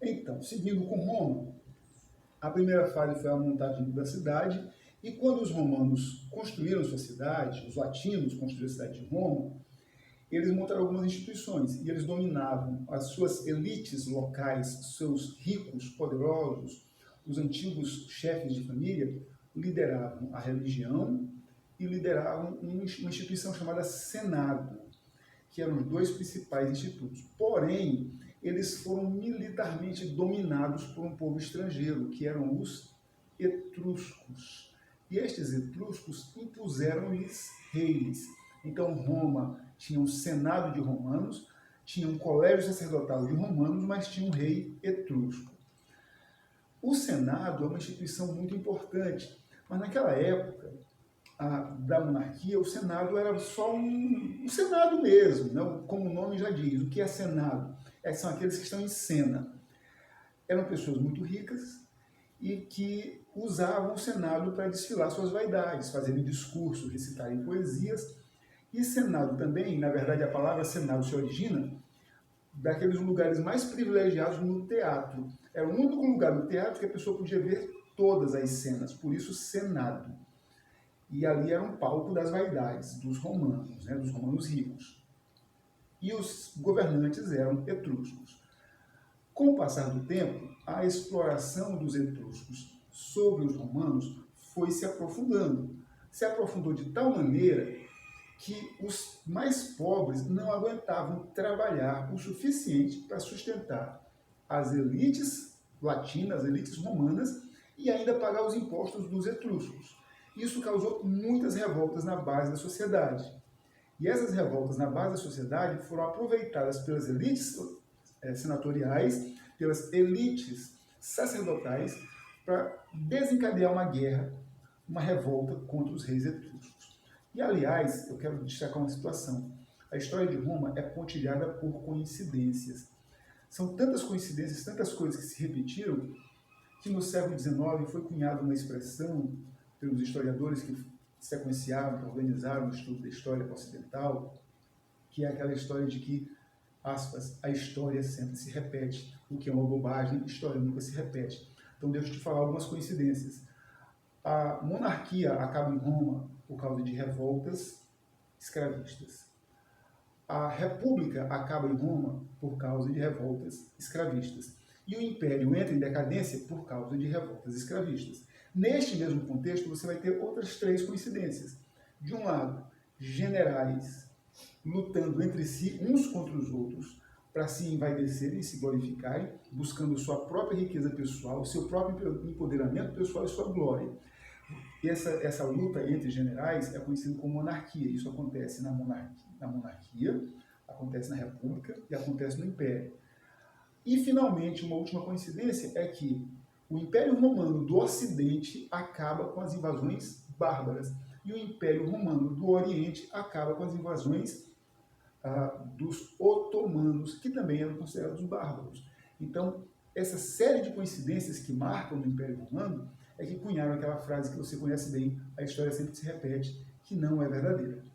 Então, seguindo com Roma, a primeira fase foi a montagem da cidade, e quando os romanos construíram sua cidade, os latinos construíram a cidade de Roma, eles montaram algumas instituições, e eles dominavam as suas elites locais, seus ricos, poderosos, os antigos chefes de família, lideravam a religião e lideravam uma instituição chamada Senado, que eram os dois principais institutos. Porém, eles foram militarmente dominados por um povo estrangeiro, que eram os etruscos. E estes etruscos impuseram-lhes reis. Então, Roma tinha um senado de romanos, tinha um colégio sacerdotal de romanos, mas tinha um rei etrusco. O senado é uma instituição muito importante, mas naquela época da monarquia, o Senado era só um Senado mesmo, né? Como o nome já diz. O que é Senado? São aqueles que estão em cena. Eram pessoas muito ricas e que usavam o Senado para desfilar suas vaidades, fazerem discursos, recitarem poesias. E Senado também, na verdade, a palavra Senado se origina daqueles lugares mais privilegiados no teatro. Era o único lugar no teatro que a pessoa podia ver todas as cenas, por isso Senado. E ali era um palco das vaidades dos romanos, né, dos romanos ricos. E os governantes eram etruscos. Com o passar do tempo, a exploração dos etruscos sobre os romanos foi se aprofundando. Se aprofundou de tal maneira que os mais pobres não aguentavam trabalhar o suficiente para sustentar as elites latinas, as elites romanas, e ainda pagar os impostos dos etruscos. Isso causou muitas revoltas na base da sociedade. E essas revoltas na base da sociedade foram aproveitadas pelas elites senatoriais, pelas elites sacerdotais, para desencadear uma guerra, uma revolta contra os reis etruscos. E, aliás, eu quero destacar uma situação. A história de Roma é pontilhada por coincidências. São tantas coincidências, tantas coisas que se repetiram, que no século XIX foi cunhada uma expressão pelos historiadores que sequenciaram, que organizaram o estudo da história ocidental, que é aquela história de que, aspas, a história sempre se repete, o que é uma bobagem, a história nunca se repete. Então, deixa eu te falar algumas coincidências. A monarquia acaba em Roma por causa de revoltas escravistas. A república acaba em Roma por causa de revoltas escravistas. E o império entra em decadência por causa de revoltas escravistas. Neste mesmo contexto, você vai ter outras três coincidências. De um lado, generais lutando entre si, uns contra os outros, para se envaidecerem e se glorificarem, buscando sua própria riqueza pessoal, seu próprio empoderamento pessoal e sua glória. E essa luta entre generais é conhecida como monarquia. Isso acontece na monarquia, acontece na república e acontece no império. E, finalmente, uma última coincidência é que o Império Romano do Ocidente acaba com as invasões bárbaras e o Império Romano do Oriente acaba com as invasões dos otomanos, que também eram considerados bárbaros. Então, essa série de coincidências que marcam o Império Romano é que cunharam aquela frase que você conhece bem, a história sempre se repete, que não é verdadeira.